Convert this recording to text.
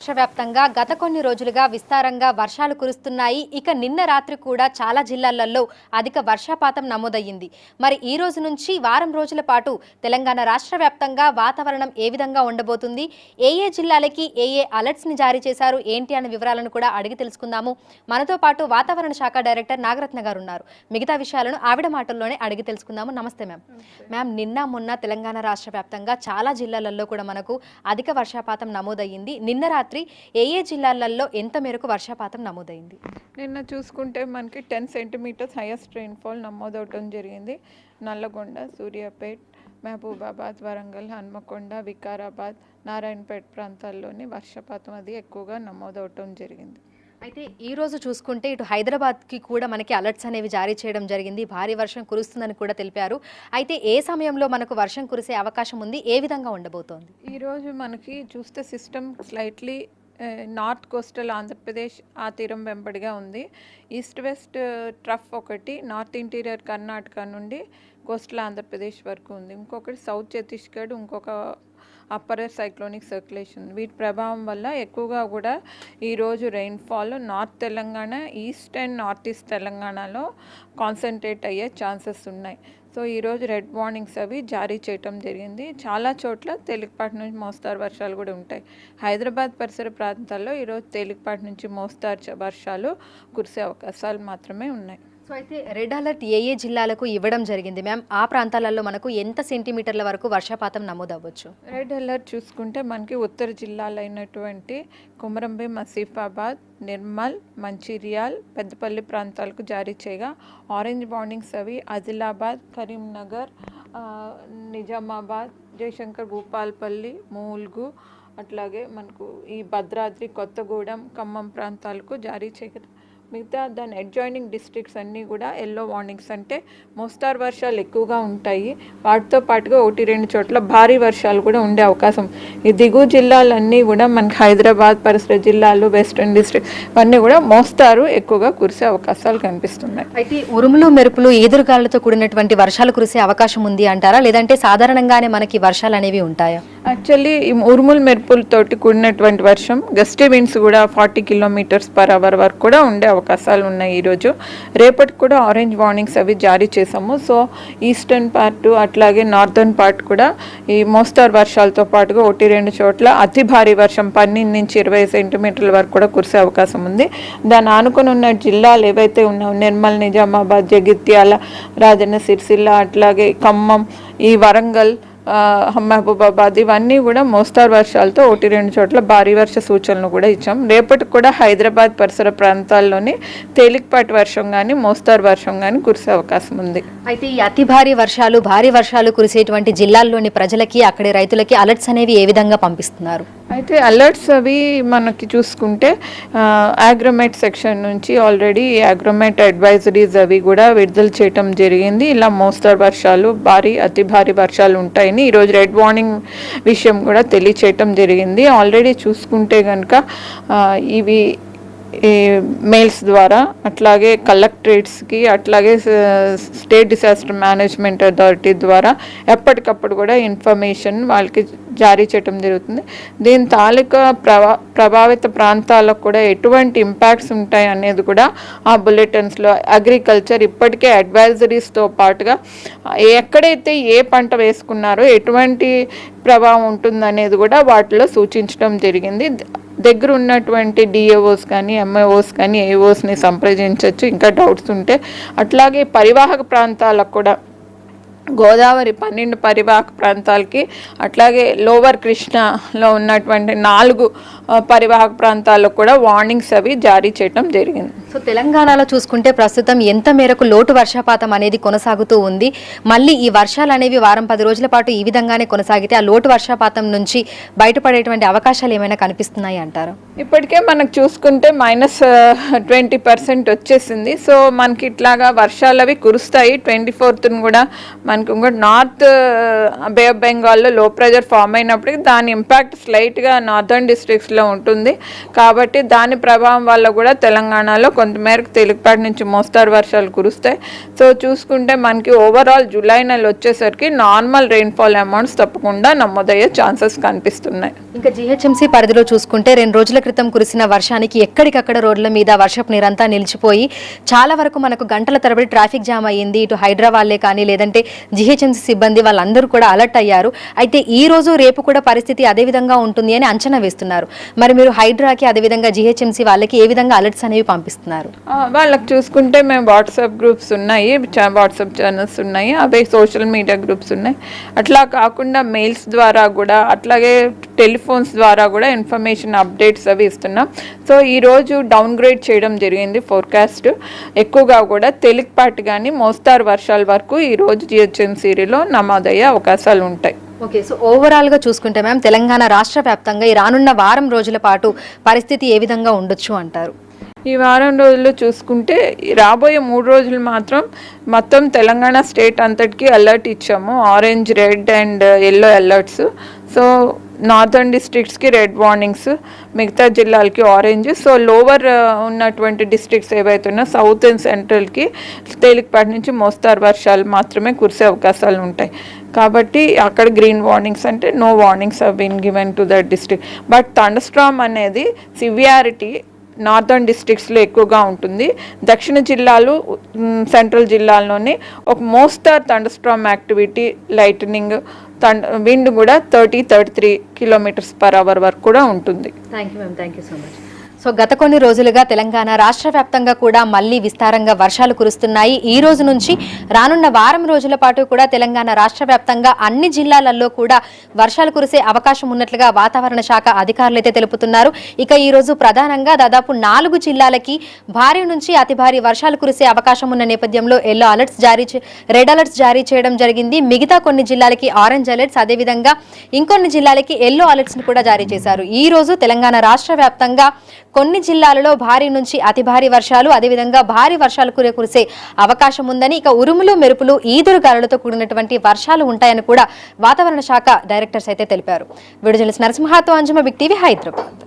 రాష్ట్ర వ్యాప్తంగా గత కొన్ని రోజులుగా విస్తారంగా వర్షాలు కురుస్తున్నాయి. ఇక నిన్న రాత్రి కూడా చాలా జిల్లాలలో అధిక వర్షపాతం నమోదయ్యింది. మరి ఈ రోజు నుంచి వారం రోజుల పాటు తెలంగాణ రాష్ట్ర వ్యాప్తంగా వాతావరణం ఏ విధంగా ఉండబోతుంది, ఏ జిల్లాలకి ఏ అలర్ట్స్ ని జారీ చేశారు ఏంటి అనే వివరాలను కూడా అడిగి తెలుసుకుందాము. మనతో పాటు వాతావరణ శాఖ డైరెక్టర్ నాగరత్న గారు ఉన్నారు. మిగతా విషయాలను ఆవిడ మాటల్లోనే అడిగి తెలుసుకుందాము. నమస్తే మ్యామ్. మ్యామ్, నిన్న మొన్న తెలంగాణ రాష్ట్ర వ్యాప్తంగా చాలా జిల్లాలలో కూడా మనకు అధిక వర్షపాతం నమోదయ్యింది. నిన్న రాత్రి ఏ జిల్లాలలో ఎంత మేరకు వర్షపాతం నమోదైంది? నిన్న చూసుకుంటే మనకి 10 సెంటీమీటర్స్ హైయెస్ట్ రెయిన్ఫాల్ నమోదవటం జరిగింది. నల్లగొండ, సూర్యాపేట్, మహబూబాబాద్, వరంగల్, హన్మకొండ, వికారాబాద్, నారాయణపేట ప్రాంతాల్లోని వర్షపాతం అది ఎక్కువగా నమోదవటం జరిగింది. అయితే ఈ రోజు చూసుకుంటే ఇటు హైదరాబాద్కి కూడా మనకి అలర్ట్స్ అనేవి జారీ చేయడం జరిగింది. భారీ వర్షం కురుస్తుందని కూడా తెలిపారు. అయితే ఏ సమయంలో మనకు వర్షం కురిసే అవకాశం ఉంది, ఏ విధంగా ఉండబోతోంది? ఈరోజు మనకి చూస్తే system slightly north coastal Andhra Pradesh ఆ తీరం వెంబడిగా ఉంది. ఈస్ట్ వెస్ట్ ట్రఫ్ ఒకటి నార్త్ ఇంటీరియర్ కర్ణాటక నుండి కోస్టల్ ఆంధ్రప్రదేశ్ వరకు ఉంది. ఇంకొకటి సౌత్ ఛత్తీస్గఢ్, ఇంకొక అప్పర్ సైక్లోనిక్ సర్క్యులేషన్. వీటి ప్రభావం వల్ల ఎక్కువగా కూడా ఈరోజు rainfall north Telangana, east and north east తెలంగాణలో కాన్సన్ట్రేట్ అయ్యే ఛాన్సెస్ ఉన్నాయి. సో ఈరోజు రెడ్ వార్నింగ్స్ అవి జారీ చేయటం జరిగింది. చాలా చోట్ల తేలికపాటి నుంచి మోస్తారు వర్షాలు కూడా ఉంటాయి. హైదరాబాద్ పరిసర ప్రాంతాల్లో ఈరోజు తేలికపాటి నుంచి మోస్తారు వర్షాలు కురిసే అవకాశాలు మాత్రమే ఉన్నాయి. సో అయితే రెడ్ అలర్ట్ ఏ జిల్లాలకు ఇవ్వడం జరిగింది మ్యామ్? ఆ ప్రాంతాలలో మనకు ఎంత సెంటీమీటర్ల వరకు వర్షపాతం నమోదవ్వచ్చు? రెడ్ అలర్ట్ చూసుకుంటే మనకి ఉత్తర జిల్లాలైనటువంటి కుమరంభీం, ఆసిఫాబాద్, నిర్మల్, మంచిర్యాల్, పెద్దపల్లి ప్రాంతాలకు జారీ చేయగా ఆరెంజ్ వార్నింగ్స్ అవి ఆదిలాబాద్, కరీంనగర్, నిజామాబాద్, జయశంకర్, భూపాల్పల్లి, మూల్గు, అట్లాగే మనకు ఈ భద్రాద్రి, కొత్తగూడెం, ఖమ్మం ప్రాంతాలకు జారీ చేయగా మిగతా దాని అడ్జాయినింగ్ డిస్ట్రిక్ట్స్ అన్నీ కూడా ఎల్లో వార్నింగ్స్, అంటే మోస్తారు వర్షాలు ఎక్కువగా ఉంటాయి. వాటితో పాటుగా 1-2 చోట్ల భారీ వర్షాలు కూడా ఉండే అవకాశం. ఈ దిగువ జిల్లాలన్నీ కూడా మనకి హైదరాబాద్ పరిసర జిల్లాలు, వెస్టర్న్ డిస్ట్రిక్ట్ ఇవన్నీ కూడా మోస్తారు ఎక్కువగా కురిసే అవకాశాలు కనిపిస్తున్నాయి. అయితే ఉరుములు, మెరుపులు, ఈదురుగాలులతో కూడినటువంటి వర్షాలు కురిసే అవకాశం ఉంది అంటారా, లేదంటే సాధారణంగానే మనకి వర్షాలు అనేవి ఉంటాయా? యాక్చువల్లీ ఈ ఉరుములు మెరుపులతోటి కూడినటువంటి వర్షం, గస్టీ విండ్స్ కూడా 40 km/h వరకు కూడా ఉండే అవకాశాలు ఉన్నాయి. ఈరోజు రేపటికి కూడా ఆరెంజ్ వార్నింగ్స్ అవి జారీ చేసాము. సో ఈస్టర్న్ పార్ట్ అట్లాగే నార్థర్న్ పార్ట్ కూడా ఈ మోస్తారు వర్షాలతో పాటుగా 1-2 చోట్ల అతి భారీ వర్షం 12 నుంచి 20 సెంటీమీటర్ల వరకు కూడా కురిసే అవకాశం ఉంది. దాన్ని ఆనుకొని ఉన్న జిల్లాలు ఏవైతే ఉన్నాయో నిర్మల్, నిజామాబాద్, జగిత్యాల, రాజన్న సిరిసిల్ల, అట్లాగే ఖమ్మం, ఈ వరంగల్, మహబూబాబాద్ ఇవన్నీ కూడా మోస్తారు వర్షాలతో 1-2 చోట్ల భారీ వర్ష సూచనలు కూడా ఇచ్చాం. రేపటికి కూడా హైదరాబాద్ పరిసర ప్రాంతాల్లోని తేలికపాటి వర్షం కానీ మోస్తారు వర్షం కానీ కురిసే అవకాశం ఉంది. అయితే ఈ అతి భారీ వర్షాలు కురిసేటువంటి జిల్లాల్లోని ప్రజలకి, అక్కడి రైతులకి అలర్ట్స్ అనేవి ఏ విధంగా పంపిస్తున్నారు? అయితే అలర్ట్స్ అవి మనకి చూసుకుంటే అగ్రోమెట్ సెక్షన్ నుంచి ఆల్రెడీ అగ్రోమెట్ అడ్వైజరీస్ అవి కూడా విడుదల చేయటం జరిగింది. ఇలా మోస్తారు వర్షాలు, అతి భారీ వర్షాలు ఉంటాయని ఈరోజు రెడ్ వార్నింగ్ విషయం కూడా తెలియచేయటం జరిగింది. ఆల్రెడీ చూసుకుంటే కనుక ఇవి మెయిల్స్ ద్వారా, అట్లాగే కలెక్టరేట్స్కి, అట్లాగే స్టేట్ డిసాస్టర్ మేనేజ్మెంట్ అథారిటీ ద్వారా ఎప్పటికప్పుడు కూడా ఇన్ఫర్మేషన్ వాళ్ళకి జారీ చేయడం జరుగుతుంది. దీని తాలూకా ప్రభావిత ప్రాంతాలకు కూడా ఎటువంటి ఇంపాక్ట్స్ ఉంటాయి అనేది కూడా ఆ బులెటిన్స్లో అగ్రికల్చర్ ఇప్పటికే అడ్వైజరీస్తో పాటుగా ఎక్కడైతే ఏ పంట వేసుకున్నారో ఎటువంటి ప్రభావం ఉంటుందనేది కూడా వాటిలో సూచించడం జరిగింది. దగ్గర ఉన్నటువంటి డిఏఓస్ కానీ, ఎంఏఓస్ కానీ, ఏఓస్ని సంప్రదించవచ్చు ఇంకా డౌట్స్ ఉంటే. అట్లాగే పరివాహక ప్రాంతాలకు కూడా గోదావరి 12 పరివాహక ప్రాంతాలకి, అట్లాగే లోవర్ కృష్ణలో ఉన్నటువంటి 4 పరివాహక ప్రాంతాలకు కూడా వార్నింగ్స్ అవి జారీ చేయడం జరిగింది. సో తెలంగాణలో చూసుకుంటే ప్రస్తుతం ఎంత మేరకు లోటు వర్షపాతం అనేది కొనసాగుతూ ఉంది? మళ్ళీ ఈ వర్షాలు అనేవి వారం 10 రోజుల పాటు ఈ విధంగానే కొనసాగితే ఆ లోటు వర్షపాతం నుంచి బయటపడేటువంటి అవకాశాలు ఏమైనా కనిపిస్తున్నాయి అంటారు? ఇప్పటికే మనకు చూసుకుంటే -20% వచ్చేసింది. సో మనకి ఇట్లాగా వర్షాలు అవి కురుస్తాయి. 24th కూడా మనకి ఇంకోటి నార్త్ బే ఆఫ్ బెంగాల్లో లో ప్రెజర్ ఫామ్ అయినప్పటికీ దాని ఇంపాక్ట్ స్లైట్గా నార్థర్న్ డిస్ట్రిక్ట్స్లో ఉంటుంది. కాబట్టి దాని ప్రభావం వల్ల కూడా తెలంగాణలో కొంతమేరకు తేలికపాటి నుంచి మోస్తారు వర్షాలు కురుస్తాయి. సో చూసుకుంటే మనకి ఓవరాల్ జూలై నెల వచ్చేసరికి నార్మల్ రెయిన్ఫాల్ అమౌంట్స్ తప్పకుండా నమోదయ్యే ఛాన్సెస్ కనిపిస్తున్నాయి. ఇంకా జీహెచ్ఎంసీ పరిధిలో చూసుకుంటే 2 రోజుల క్రితం కురిసిన వర్షానికి ఎక్కడికక్కడ రోడ్ల మీద వర్షపు నీరంతా నిలిచిపోయి చాలా వరకు మనకు గంటల తరబడి ట్రాఫిక్ జామ్ అయ్యింది. ఇటు హైదరాబాద్లే కానీ లేదంటే జీహెచ్ఎంసీ సిబ్బంది వాళ్ళందరూ కూడా అలర్ట్ అయ్యారు. అయితే ఈ రోజు రేపు కూడా పరిస్థితి అదే విధంగా ఉంటుంది అని అంచనా వేస్తున్నారు. మరి మీరు హైడ్రాకి అదేవిధంగా జీహెచ్ఎంసీ వాళ్ళకి ఏ విధంగా అలర్ట్స్ అనేవి పంపిస్తున్నారు? వాళ్ళకి చూసుకుంటే మేము వాట్సాప్ గ్రూప్స్ ఉన్నాయి, వాట్సాప్ ఛానల్స్ ఉన్నాయి, అవే సోషల్ మీడియా గ్రూప్స్ ఉన్నాయి. అట్లా కాకుండా మెయిల్స్ ద్వారా కూడా అట్లాగే టెలిఫోన్స్ ద్వారా కూడా ఇన్ఫర్మేషన్ అప్డేట్స్ అవి ఇస్తున్నాం. సో ఈరోజు డౌన్ గ్రేడ్ చేయడం జరిగింది ఫోర్కాస్ట్. ఎక్కువగా కూడా తేలికపాటి కానీ మోస్తారు వర్షాల వరకు ఈరోజు జిహెచ్ఎంసీలో నమోదయ్యే అవకాశాలు ఉంటాయి. ఓకే, సో ఓవరాల్గా చూసుకుంటే మ్యామ్ తెలంగాణ రాష్ట్ర వ్యాప్తంగా ఈ రానున్న వారం రోజుల పాటు పరిస్థితి ఏ విధంగా ఉండొచ్చు అంటారు? ఈ వారం రోజుల్లో చూసుకుంటే రాబోయే 3 రోజులు మాత్రం మొత్తం తెలంగాణ స్టేట్ అంతటికి అలర్ట్ ఇచ్చాము. Orange, red and yellow alerts. So northern డిస్ట్రిక్ట్స్కి రెడ్ వార్నింగ్స్, మిగతా జిల్లాలకి ఆరెంజ్. సో లోవర్ ఉన్నటువంటి డిస్ట్రిక్ట్స్ ఏవైతున్నా సౌత్ అండ్ సెంట్రల్కి తేలికపాటి నుంచి మోస్తారు వర్షాలు మాత్రమే కురిసే అవకాశాలు ఉంటాయి. కాబట్టి అక్కడ గ్రీన్ వార్నింగ్స్ అంటే no warnings have been given to that district. But thunderstorm అనేది సివియారిటీ నార్థన్ డిస్ట్రిక్ట్స్లో ఎక్కువగా ఉంటుంది. దక్షిణ జిల్లాలు, సెంట్రల్ జిల్లాల్లోనే ఒక మోస్తారు థండర్స్టార్మ్ యాక్టివిటీ, లైటనింగ్, విండ్ కూడా 30-33 km/h వరకు కూడా ఉంటుంది. Thank you ma'am, thank you so much. So గత కొన్ని రోజులుగా తెలంగాణ రాష్ట్ర వ్యాప్తంగా కూడా మళ్ళీ విస్తారంగా వర్షాలు కురుస్తున్నాయి. ఈ రోజు నుంచి రానున్న వారం రోజుల పాటు కూడా తెలంగాణ రాష్ట్ర వ్యాప్తంగా అన్ని జిల్లాలలో కూడా వర్షాలు కురిసే అవకాశం ఉన్నట్లుగా వాతావరణ శాఖ అధికారులు అయితే తెలుపుతున్నారు. ఇక ఈ రోజు ప్రధానంగా దాదాపు 4 జిల్లాలకి భారీ నుంచి అతి భారీ వర్షాలు కురిసే అవకాశం ఉన్న నేపథ్యంలో రెడ్ అలర్ట్స్ జారీ చేయడం జరిగింది. మిగతా కొన్ని జిల్లాలకి ఆరెంజ్ అలర్ట్స్, అదేవిధంగా ఇంకొన్ని జిల్లాలకి ఎల్లో అలర్ట్స్ ను కూడా జారీ చేశారు. ఈ రోజు తెలంగాణ రాష్ట్ర వ్యాప్తంగా కొన్ని జిల్లాలలో భారీ నుంచి అతి భారీ వర్షాలు, అదేవిధంగా భారీ వర్షాలు కురిసే అవకాశం ఉందని, ఇక ఉరుములు, మెరుపులు, ఈదురు గాలులతో కూడినటువంటి వర్షాలు ఉంటాయని కూడా వాతావరణ శాఖ డైరెక్టర్స్ అయితే తెలిపారు. వీడియో జర్నలిస్ట్ నరసింహతో అంజుమ, బిగ్ టీవీ, హైదరాబాద్.